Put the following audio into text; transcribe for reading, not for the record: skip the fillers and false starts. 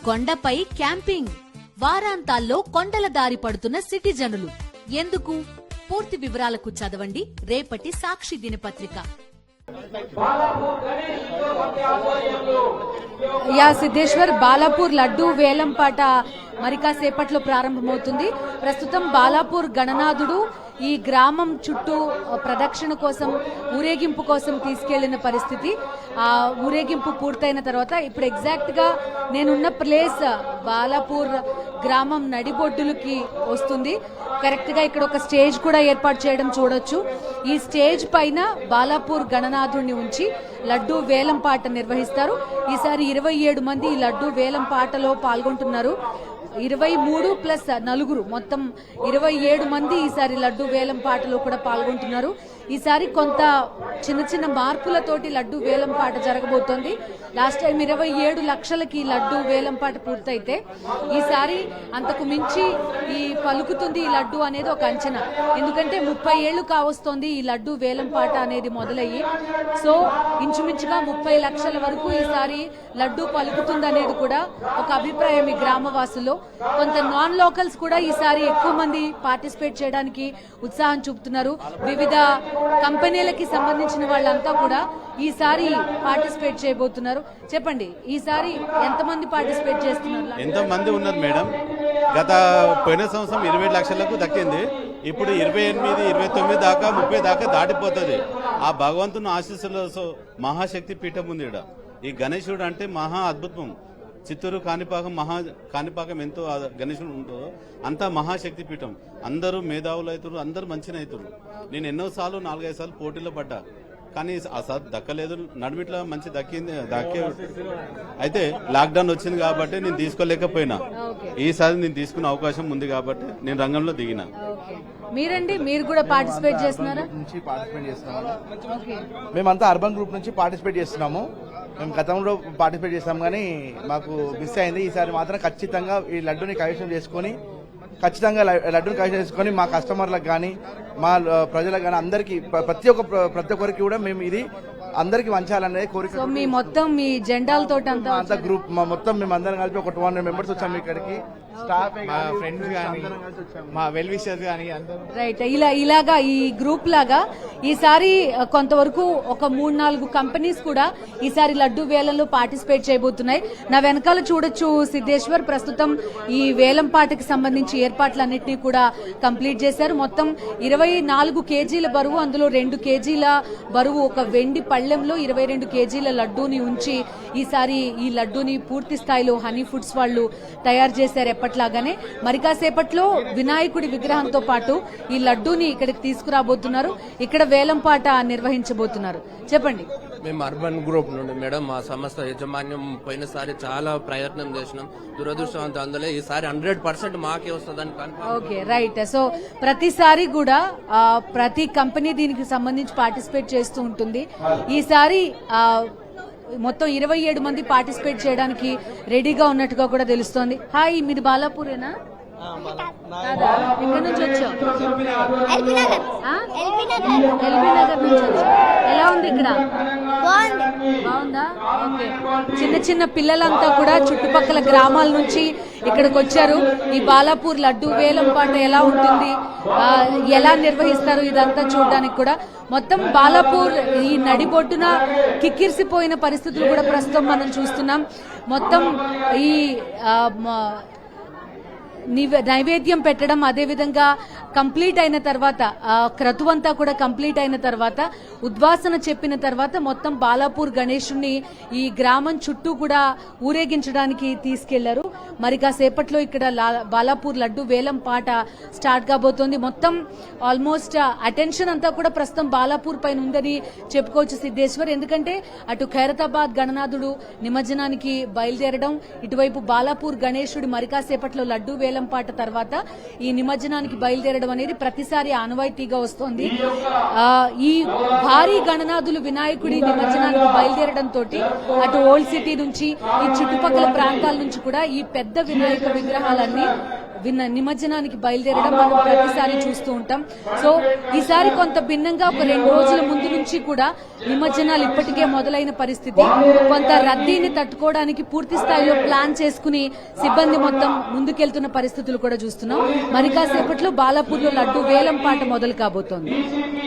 కొండపై క్యాంపింగ్, వారాంతాల్లో కొండల దారి పడుతున్న సిటిజనులు ఎందుకు? పూర్తి వివరాలకు చదవండి రేపటి సాక్షి దినపత్రిక. సిద్ధేశ్వర్ బాలాపూర్ లడ్డూ వేలంపాట మరి కాసేపట్లో ప్రారంభమవుతుంది. ప్రస్తుతం బాలాపూర్ గణనాథుడు ఈ గ్రామం చుట్టూ ప్రదక్షిణ కోసం, ఊరేగింపు కోసం తీసుకెళ్లిన పరిస్థితి. ఆ ఊరేగింపు పూర్తయిన తర్వాత ఇప్పుడు ఎగ్జాక్ట్ గా నేనున్న ప్లేస్ బాలాపూర్ గ్రామం నడిబొడ్డులకి వస్తుంది. కరెక్ట్ గా ఇక్కడ ఒక స్టేజ్ కూడా ఏర్పాటు చేయడం చూడొచ్చు. ఈ స్టేజ్ పైన బాలాపూర్ గణనాథుడిని ఉంచి లడ్డూ వేలం పాట నిర్వహిస్తారు. ఈసారి 27 మంది ఈ లడ్డూ వేలం పాటలో పాల్గొంటున్నారు. 23 ప్లస్ 4 మొత్తం 27 మంది ఈసారి లడ్డూ వేలం పాటలో కూడా పాల్గొంటున్నారు. ఈసారి కొంత చిన్న చిన్న మార్పులతోటి లడ్డూ వేలం పాట జరగబోతోంది. లాస్ట్ టైం 27 లక్షలకి లడ్డూ వేలం పాట పూర్తయితే ఈసారి అంతకు మించి ఈ పలుకుతుంది ఈ లడ్డూ అనేది ఒక అంచనా. ఎందుకంటే 30 ఏళ్లు కావస్తోంది ఈ లడ్డూ వేలం పాట అనేది మొదలయ్యి. సో ఇంచుమించుగా 30 లక్షల వరకు ఈసారి లడ్డూ పలుకుతుంది అనేది కూడా ఒక అభిప్రాయం ఈ గ్రామవాసుల్లో. కొంత నాన్ లోకల్స్ కూడా ఈసారి ఎక్కువ మంది పార్టిసిపేట్ చేయడానికి ఉత్సాహం చూపుతున్నారు. వివిధ కంపెనీలకి సంబంధించిన వాళ్ళంతా కూడా ఈసారి పార్టిసిపేట్ చేయబోతున్నారు. చెప్పండి, ఈసారి ఎంతమంది పార్టిసిపేట్ చేస్తున్నారు? ఎంతమంది ఉన్నారు మేడం? గత పోయిన సంవత్సరం 20 లక్షలకు దక్కింది. ఇప్పుడు 28, 29 దాకా 30 దాకా దాటిపోతుంది. ఆ భగవంతుని ఆశీస్సులతో మహాశక్తి పీఠం ఉంది ఇక్కడ. ఈ గణేశుడు అంటే మహా అద్భుతం. చిత్తూరు కాణిపాకం ఎంతో గణేశుడు ఉంటుందో అంత మహాశక్తి పీఠం. అందరూ మేధావులు అవుతారు, అందరూ మంచిగా అవుతారు. నేను ఎన్నోసార్లు 4-5 సార్లు పోటీలో పడ్డా, కానీ ఆ సార్ దక్కలేదు. నడిమిట్లా మంచి దక్కే అయితే లాక్డౌన్ వచ్చింది కాబట్టి నేను తీసుకోలేకపోయినా. ఈసారి నేను తీసుకునే అవకాశం ఉంది కాబట్టి నేను రంగంలో దిగిన. మీరండి, మీరు కూడా పార్టిసిపేట్ చేస్తున్నారా? మేమంతా అర్బన్ గ్రూప్ నుంచి పార్టిసిపేట్ చేస్తున్నాము. మేము గతంలో పార్టిసిపేట్ చేస్తాం కానీ మాకు మిస్ అయింది. ఈసారి మాత్రం ఖచ్చితంగా ఈ లడ్డూని కైవసం చేసుకుని మా కస్టమర్లకు కానీ మా ప్రజలకు కానీ అందరికి ప్రతి ఒక్కరికి కూడా మేము ఇది అందరికి వంచాలనేది కోరిక. మీ జెండాలతో అంతా గ్రూప్ మొత్తం మేము అందరం కలిపి ఒక 200 మెంబర్స్ వచ్చాము ఇక్కడికి. మా ఫ్రెండ్స్ కానీ మా వెల్ విషర్స్ కానీ రైట్. ఇలాగా ఈ గ్రూప్ లాగా ఈసారి కొంతవరకు ఒక 3-4 కంపెనీస్ కూడా ఈసారి లడ్డూ వేలంలో పార్టిసిపేట్ చేయబోతున్నాయి. నా వెనకాల చూడొచ్చు సిద్ధేశ్వర్. ప్రస్తుతం ఈ వేలం పాటకి సంబంధించి ఏర్పాట్లన్నింటినీ కూడా కంప్లీట్ చేశారు. మొత్తం 24 కేజీల బరువు, అందులో 2 కేజీల బరువు ఒక వెండి పళ్ళెంలో 22 కేజీల లడ్డూని ఉంచి ఈసారి ఈ లడ్డూని పూర్తి స్థాయిలో హనీ ఫుడ్స్ వాళ్ళు తయారు చేశారు. ఎప్పట్లాగానే మరి కాసేపట్లో వినాయకుడి విగ్రహంతో పాటు ఈ లడ్డూని ఇక్కడికి తీసుకురాబోతున్నారు. ఇక్కడ వేలం పాట నిర్వహించబోతున్నారు. చెప్పండి. మేము అర్బన్ గ్రూప్ నుండి మేడం, మా సంస్థ యాజమాన్యం పోయినసారి చాలా ప్రయత్నం చేసినాం. దురదృష్టవంతం అందులో ఈసారి 100% మాకే వస్తుందని. Okay, right. సో ప్రతిసారి కూడా ప్రతి కంపెనీ దీనికి సంబంధించి పార్టిసిపేట్ చేస్తూ ఉంటుంది. ఈసారి మొత్తం 27 మంది పార్టిసిపేట్ చేయడానికి రెడీగా ఉన్నట్టుగా కూడా తెలుస్తోంది. హాయ్, మీది బాలాపూరేనా? ఎక్కడి నుంచి వచ్చావు? ఎల్బీ నగర్ నుంచి వచ్చావు. ఎలా ఉంది ఇక్కడ? బాగుందా? ఓకే. చిన్న చిన్న పిల్లలంతా కూడా చుట్టుపక్కల గ్రామాల నుంచి ఇక్కడికి వచ్చారు. ఈ బాలాపూర్ లడ్డూ వేలం పాట ఎలా ఉంటుంది, ఎలా నిర్వహిస్తారు, ఇదంతా చూడడానికి కూడా. మొత్తం బాలాపూర్ ఈ నడిబొడ్డున కిక్కిరిసిపోయిన పరిస్థితులు కూడా ప్రస్తుతం మనం చూస్తున్నాం. మొత్తం ఈ నైవేద్యం పెట్టడం, అదేవిధంగా కంప్లీట్ అయిన తర్వాత క్రతువంతా కూడా కంప్లీట్ అయిన తర్వాత ఉద్వాసన చెప్పిన తర్వాత మొత్తం బాలాపూర్ గణేశుణ్ణి ఈ గ్రామం చుట్టూ కూడా ఊరేగించడానికి తీసుకెళ్లారు. మరి కాసేపట్లో ఇక్కడ బాలాపూర్ లడ్డు వేలం పాట స్టార్ట్ కాబోతోంది. మొత్తం ఆల్మోస్ట్ అటెన్షన్ అంతా కూడా ప్రస్తుతం బాలాపూర్ పైన ఉందని చెప్పుకోవచ్చు సిద్ధేశ్వర్. ఎందుకంటే అటు ఖైరతాబాద్ గణనాథుడు నిమజ్జనానికి బయలుదేరడం, ఇటువైపు బాలాపూర్ గణేశుడి మరి కాసేపట్లో లడ్డు వేలం పాట తర్వాత ఈ నిమజ్జనానికి బయలుదేరడం అనేది ప్రతిసారి ఆనవాయితీగా వస్తోంది. ఈ భారీ గణనాథులు వినాయకుడి నిమజ్జనానికి బయలుదేరడంతో అటు ఓల్డ్ సిటీ నుంచి ఈ చుట్టుపక్కల ప్రాంతాల నుంచి కూడా ఈ పెద్ద వినాయక విగ్రహాలన్నీ నిమజ్జనానికి బయలుదేరడం మనం ప్రతిసారి చూస్తూ ఉంటాం. సో ఈసారి కొంత భిన్నంగా ఒక 2 రోజుల ముందు నుంచి కూడా నిమజ్జనాలు ఇప్పటికే మొదలైన పరిస్థితి. కొంత రద్దీని తట్టుకోవడానికి పూర్తి స్థాయిలో ప్లాన్ చేసుకుని సిబ్బంది మొత్తం ముందుకెళ్తున్న పరిస్థితులు కూడా చూస్తున్నాం. మరి కాసేపట్లో బాలాపూర్లో లడ్డు వేలం పాట మొదలు కాబోతోంది.